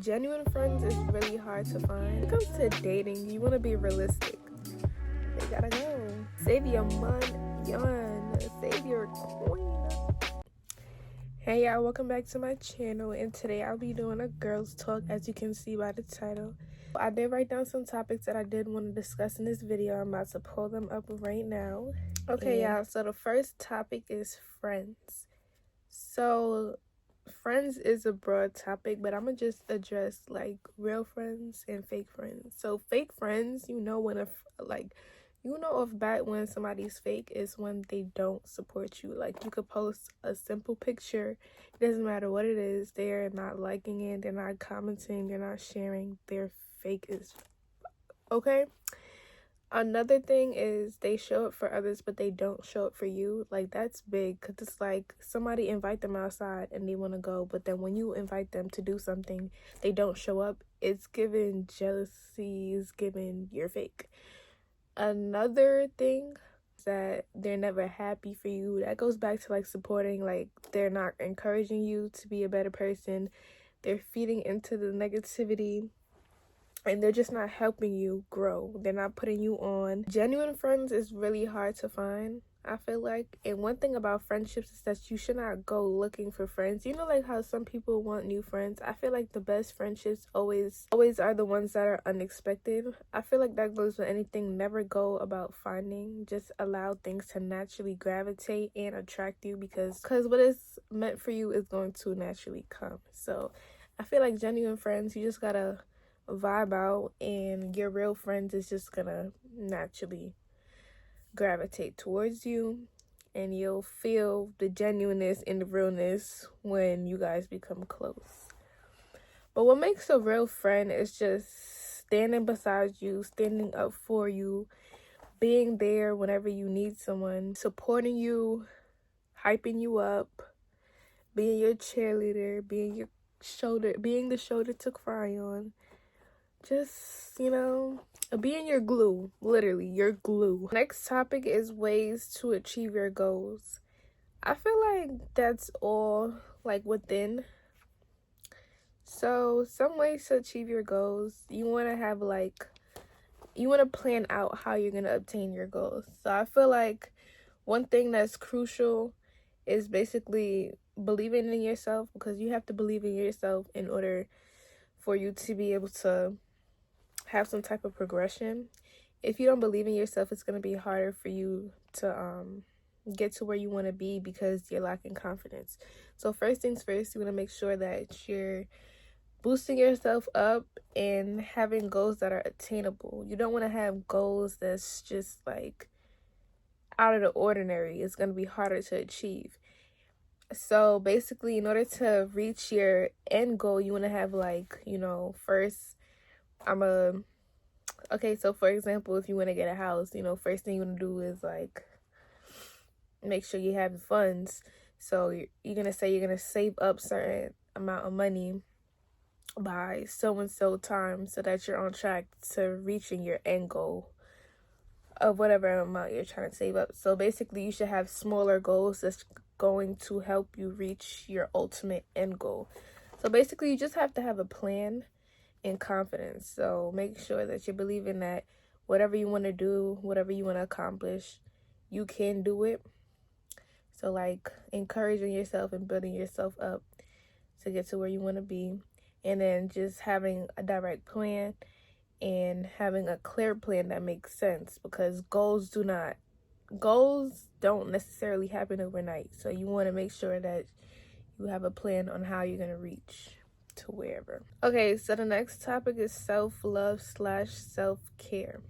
Genuine friends is really hard to find. When it comes to dating, you want to be realistic. They gotta go. Save your money, save your coin. Hey y'all, welcome back to my channel, and today I'll be doing a girls talk, as you can see by the title. I did write down some topics that I did want to discuss in this video. I'm about to pull them up right now. Okay, y'all, so the first topic is friends. So friends is a broad topic, but I'm gonna just address like real friends and fake friends. So fake friends, you know off bat when somebody's fake is when they don't support you. Like, you could post a simple picture, it doesn't matter what it is, they're not liking it, they're not commenting, they're not sharing, they're fake as okay. Another thing is they show up for others, but they don't show up for you. Like, that's big, because it's like somebody invite them outside and they want to go, but then when you invite them to do something, they don't show up. It's given jealousy, it's given you're fake. Another thing is that they're never happy for you. That goes back to like supporting, like they're not encouraging you to be a better person. They're feeding into the negativity. And they're just not helping you grow. They're not putting you on. Genuine friends is really hard to find, I feel like. And one thing about friendships is that you should not go looking for friends. You know, like how some people want new friends. I feel like the best friendships always are the ones that are unexpected. I feel like that goes with anything. Never go about finding. Just allow things to naturally gravitate and attract you, because what is meant for you is going to naturally come. So I feel like genuine friends, you just gotta vibe out, and your real friends is just gonna naturally gravitate towards you, and you'll feel the genuineness and the realness when you guys become close. But what makes a real friend is just standing beside you, standing up for you, being there whenever you need someone, supporting you, hyping you up, being your cheerleader, being the shoulder to cry on. Just, being your glue, literally your glue. Next topic is ways to achieve your goals. I feel like that's all like within. So some ways to achieve your goals, you want to plan out how you're going to obtain your goals. So I feel like one thing that's crucial is basically believing in yourself, because you have to believe in yourself in order for you to be able to have some type of progression. If you don't believe in yourself, it's going to be harder for you to get to where you want to be, because you're lacking confidence. So first things first, you want to make sure that you're boosting yourself up and having goals that are attainable. You don't want to have goals that's just like out of the ordinary. It's going to be harder to achieve. So basically, in order to reach your end goal, you want to have first, okay, so for example, if you want to get a house, first thing you want to do is like make sure you have the funds. So you're going to say you're going to save up certain amount of money by so and so time, so that you're on track to reaching your end goal of whatever amount you're trying to save up. So basically, you should have smaller goals that's going to help you reach your ultimate end goal. So basically, you just have to have a plan and confidence. So make sure that you're believing that whatever you want to do, whatever you want to accomplish, you can do it. So like encouraging yourself and building yourself up to get to where you want to be. And then just having a direct plan and having a clear plan that makes sense, because goals don't necessarily happen overnight. So you want to make sure that you have a plan on how you're going to reach to wherever. Okay, so the next topic is self-love / self-care.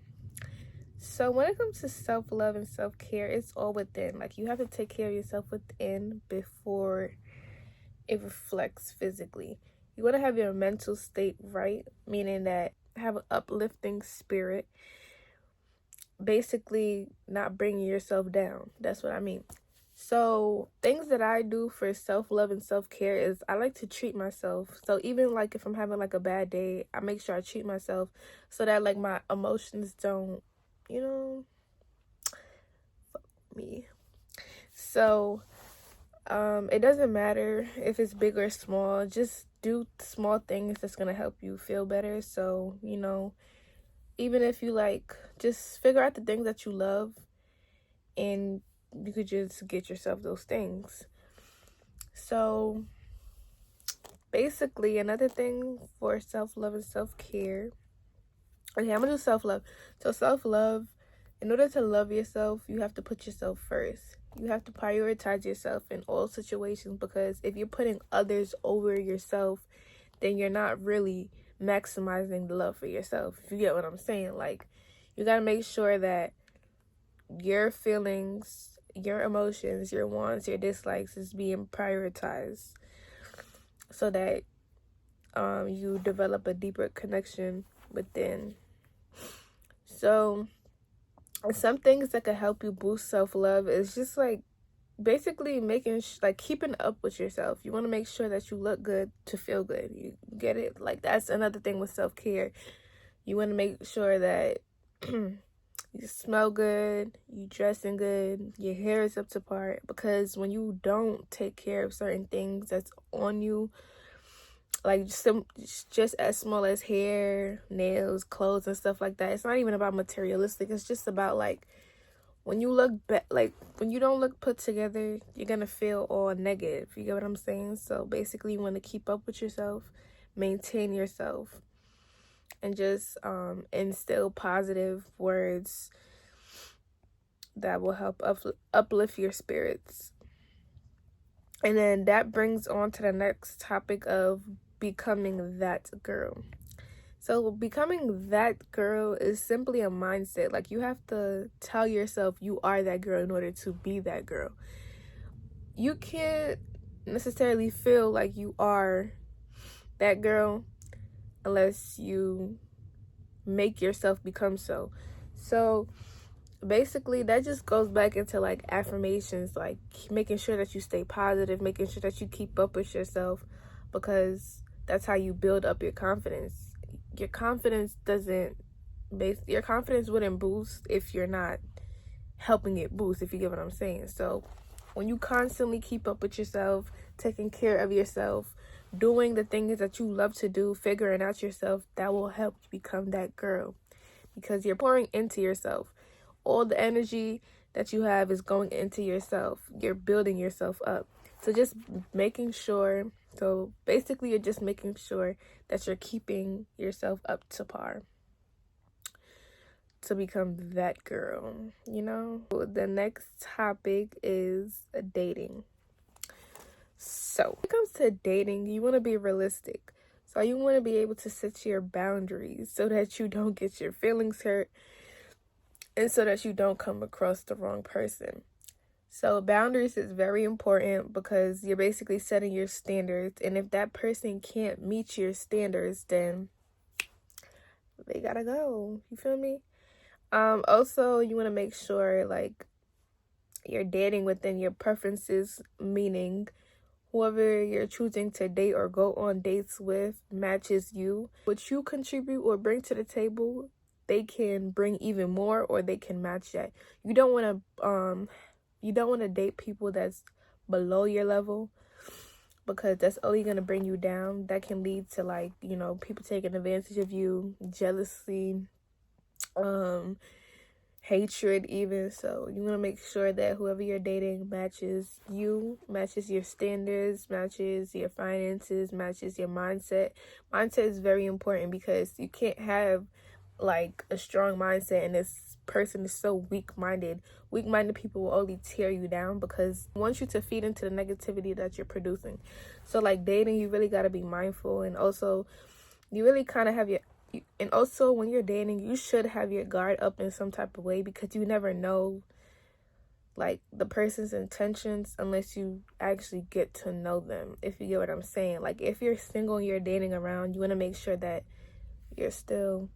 So when it comes to self-love and self-care, it's all within. Like, you have to take care of yourself within before it reflects physically. You want to have your mental state right, meaning that have an uplifting spirit, basically not bringing yourself down. That's what I mean. So things that I do for self-love and self-care is I like to treat myself. So even like if I'm having like a bad day, I make sure I treat myself so that like my emotions don't, fuck me. So it doesn't matter if it's big or small. Just do small things that's going to help you feel better. So, even if you like, just figure out the things that you love and you could just get yourself those things. So basically, another thing for self-love and self-care. Okay, I'm gonna do self-love. So self-love, in order to love yourself, you have to put yourself first. You have to prioritize yourself in all situations, because if you're putting others over yourself, then you're not really maximizing the love for yourself. If you get what I'm saying, like, you gotta make sure that your feelings, your emotions, your wants, your dislikes is being prioritized, so that you develop a deeper connection within. So some things that could help you boost self-love is just like basically making like keeping up with yourself. You want to make sure that you look good to feel good. You get it? Like, that's another thing with self-care. You want to make sure that you smell good, you dressing good, your hair is up to par, because when you don't take care of certain things that's on you, like just as small as hair, nails, clothes, and stuff like that, it's not even about materialistic. It's just about like when you look like when you don't look put together, you're gonna feel all negative. You get what I'm saying? So basically, you want to keep up with yourself, maintain yourself, and just instill positive words that will help uplift your spirits. And then that brings on to the next topic of becoming that girl. So becoming that girl is simply a mindset. Like, you have to tell yourself you are that girl in order to be that girl. You can't necessarily feel like you are that girl unless you make yourself become so. So basically, that just goes back into like affirmations, like making sure that you stay positive, making sure that you keep up with yourself, because that's how you build up your confidence. Your confidence wouldn't boost if you're not helping it boost, if you get what I'm saying. So when you constantly keep up with yourself, taking care of yourself, doing the things that you love to do, figuring out yourself, that will help you become that girl, because you're pouring into yourself. All the energy that you have is going into yourself. You're building yourself up. So just making sure, so basically you're just making sure that you're keeping yourself up to par to become that girl, The next topic is dating. So when it comes to dating, you want to be realistic. So you want to be able to set your boundaries so that you don't get your feelings hurt, and so that you don't come across the wrong person. So boundaries is very important, because you're basically setting your standards, and if that person can't meet your standards, then they gotta go. You feel me? Also, you want to make sure like you're dating within your preferences, meaning whoever you're choosing to date or go on dates with matches you. What you contribute or bring to the table, they can bring even more, or they can match that. You don't want to date people that's below your level, because that's only going to bring you down. That can lead to like, people taking advantage of you, jealousy, hatred even. So you want to make sure that whoever you're dating matches you, matches your standards, matches your finances, matches your mindset. Mindset is very important, because you can't have like a strong mindset and this person is so weak-minded. Weak-minded people will only tear you down, because they want you to feed into the negativity that you're producing. So like dating, you really got to be mindful, and also you really kind of have and also when you're dating, you should have your guard up in some type of way, because you never know like the person's intentions unless you actually get to know them, if you get what I'm saying. Like, if you're single and you're dating around, you want to make sure that you're still,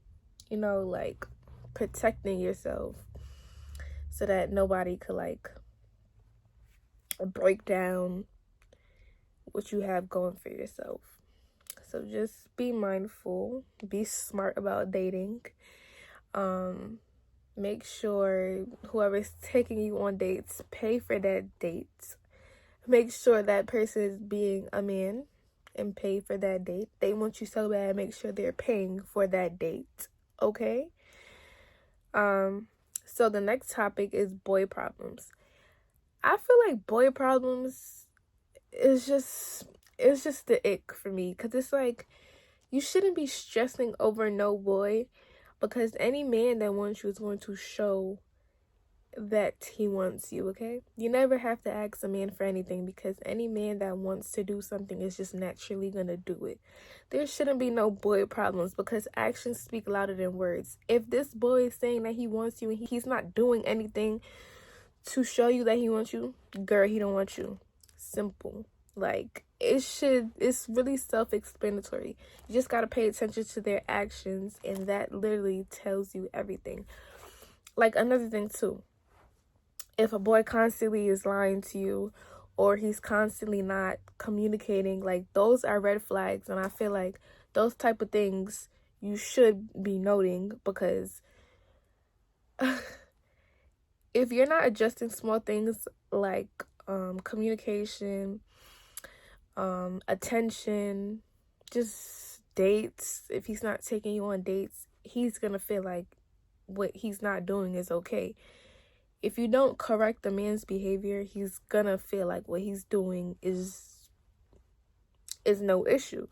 like protecting yourself, so that nobody could like break down what you have going for yourself. So just be mindful, be smart about dating. Make sure whoever's taking you on dates, pay for that date. Make sure that person is being a man, and pay for that date. They want you so bad, make sure they're paying for that date. Okay? So the next topic is boy problems. I feel like boy problems is just the ick for me, because it's like you shouldn't be stressing over no boy, because any man that wants you is going to show that he wants you. Okay, you never have to ask a man for anything, because any man that wants to do something is just naturally gonna do it. There shouldn't be no boy problems, because actions speak louder than words. If this boy is saying that he wants you and he's not doing anything to show you that he wants you, girl, he don't want you. Simple. Like, it's really self-explanatory. You just gotta pay attention to their actions, and that literally tells you everything. Like, another thing too, if a boy constantly is lying to you, or he's constantly not communicating, like, those are red flags. And I feel like those type of things you should be noting, because if you're not adjusting small things like communication, attention, just dates, if he's not taking you on dates, he's gonna feel like what he's not doing is okay. If you don't correct the man's behavior, he's gonna feel like what he's doing is no issue,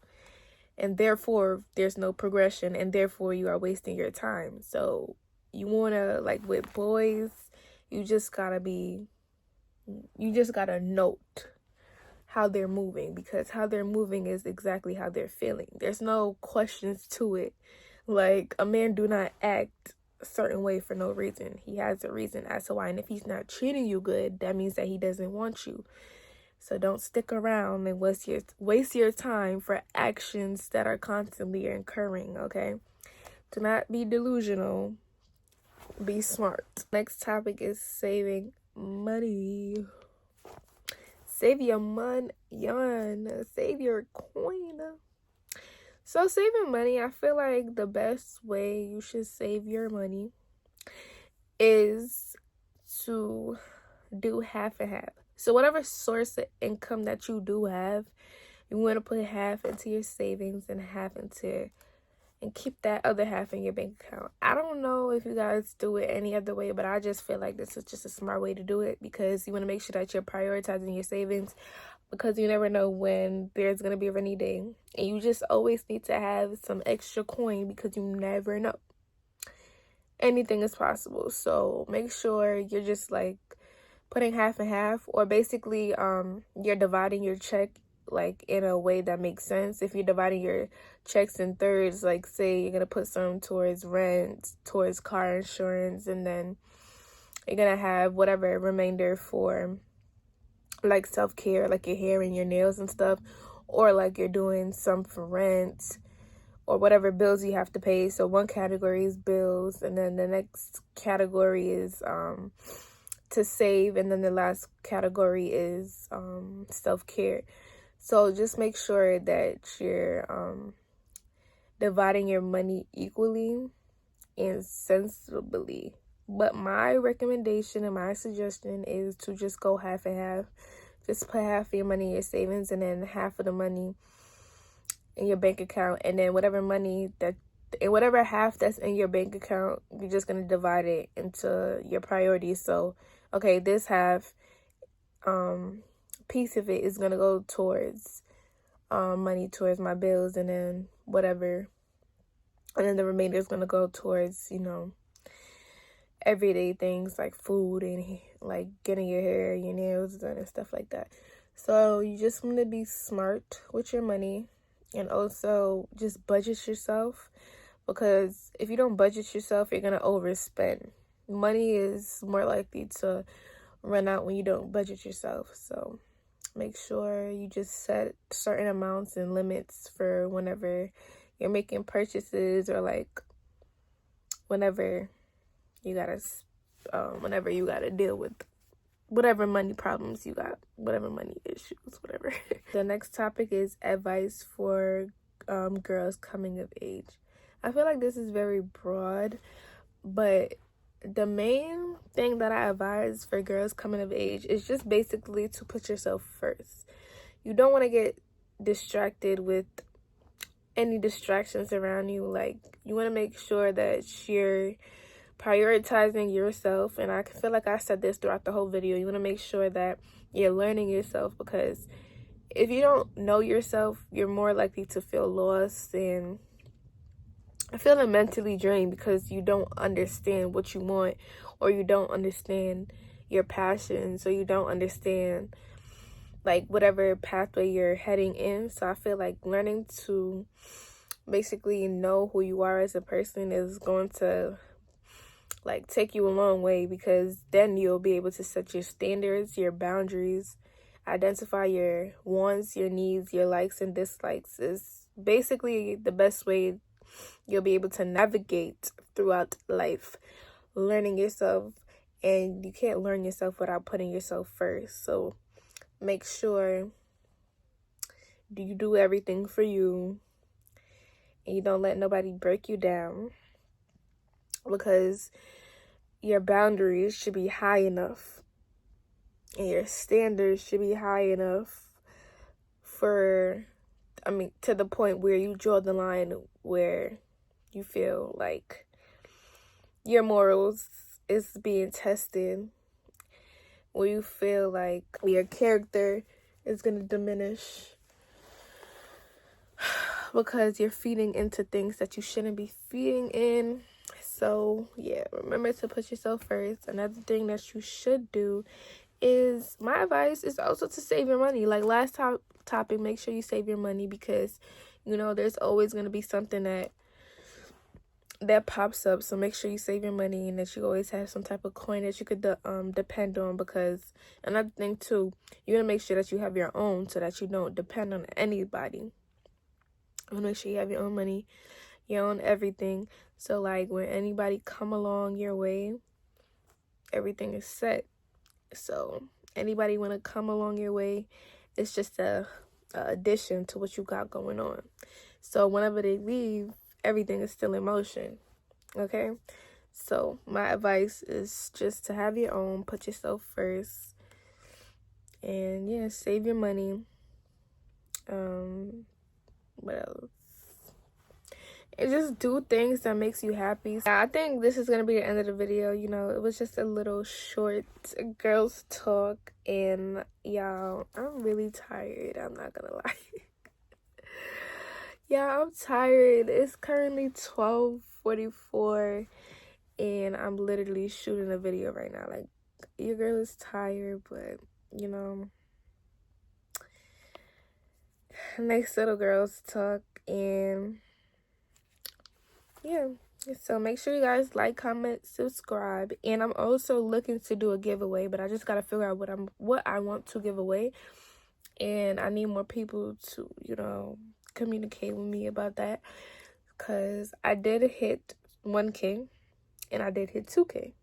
and therefore there's no progression, and therefore you are wasting your time. So you wanna, like, with boys, you just gotta note how they're moving, because how they're moving is exactly how they're feeling. There's no questions to it. Like, a man do not act a certain way for no reason. He has a reason as to why, and if he's not treating you good, that means that he doesn't want you. So don't stick around and waste your time for actions that are constantly occurring. Okay, do not be delusional, be smart. Next topic is saving money. Save your money, save your coin. So saving money, I feel like the best way you should save your money is to do half and half. So whatever source of income that you do have, you want to put half into your savings and keep that other half in your bank account. I don't know if you guys do it any other way, but I just feel like this is just a smart way to do it, because you want to make sure that you're prioritizing your savings, because you never know when there's going to be a rainy day, and you just always need to have some extra coin, because you never know. Anything is possible. So make sure you're just like putting half and half, or basically you're dividing your check like in a way that makes sense. If you're dividing your checks in thirds, like say you're gonna put some towards rent, towards car insurance, and then you're gonna have whatever remainder for like self-care, like your hair and your nails and stuff, or like you're doing some for rent or whatever bills you have to pay. So one category is bills, and then the next category is to save, and then the last category is self-care. So just make sure that you're dividing your money equally and sensibly. But my recommendation and my suggestion is to just go half and half. Just put half of your money in your savings, and then half of the money in your bank account, and then whatever half that's in your bank account, you're just gonna divide it into your priorities. So okay, this half piece of it is gonna go towards money towards my bills, and then whatever, and then the remainder is gonna go towards, you know, everyday things like food and like getting your hair, your nails done, and stuff like that. So you just want to be smart with your money, and also just budget yourself, because if you don't budget yourself, you're gonna overspend. Money is more likely to run out when you don't budget yourself. So make sure you just set certain amounts and limits for whenever you're making purchases, or like whenever you gotta deal with whatever money problems you got, whatever money issues, whatever. The next topic is advice for girls coming of age. I feel like this is very broad, but the main thing that I advise for girls coming of age is just basically to put yourself first. You don't want to get distracted with any distractions around you. Like, you want to make sure that you're prioritizing yourself. And I feel like I said this throughout the whole video. You want to make sure that you're learning yourself, because if you don't know yourself, you're more likely to feel lost and feeling mentally drained, because you don't understand what you want, or you don't understand your passions, or you don't understand like whatever pathway you're heading in. So I feel like learning to basically know who you are as a person is going to like take you a long way, because then you'll be able to set your standards, your boundaries, identify your wants, your needs, your likes and dislikes. Is basically the best way you'll be able to navigate throughout life, learning yourself. And you can't learn yourself without putting yourself first. So make sure you do everything for you and you don't let nobody break you down, because your boundaries should be high enough and your standards should be high enough to the point where you draw the line where you feel like your morals is being tested, where you feel like your character is going to diminish because you're feeding into things that you shouldn't be feeding in. So yeah, remember to put yourself first. Another thing that you should do is, my advice is also to save your money. Like last topic, make sure you save your money, because you know there's always going to be something that pops up. So make sure you save your money and that you always have some type of coin that you could depend on. Because another thing too, you want to make sure that you have your own, so that you don't depend on anybody. You want to make sure you have your own money, your own everything. So like when anybody come along your way, everything is set. So anybody want to come along your way, it's just a addition to what you got going on. So whenever they leave, everything is still in motion. Okay, so my advice is just to have your own, put yourself first, and yeah, save your money. What else? And just do things that makes you happy. I think this is gonna be the end of the video. You know, it was just a little short girls talk, and y'all, I'm really tired. I'm not gonna lie. Yeah, I'm tired. It's currently 12:44 and I'm literally shooting a video right now. Like, your girl is tired, but you know, next little girls talk. And yeah, so make sure you guys like, comment, subscribe. And I'm also looking to do a giveaway, but I just gotta figure out what I want to give away, and I need more people to, you know, communicate with me about that, because I did hit 1K and I did hit 2K.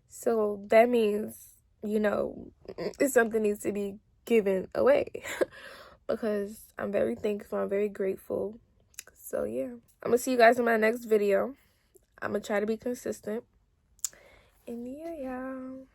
So that means, you know, something needs to be given away because I'm very thankful, I'm very grateful. So yeah, I'm gonna see you guys in my next video. I'm gonna try to be consistent. And yeah, y'all.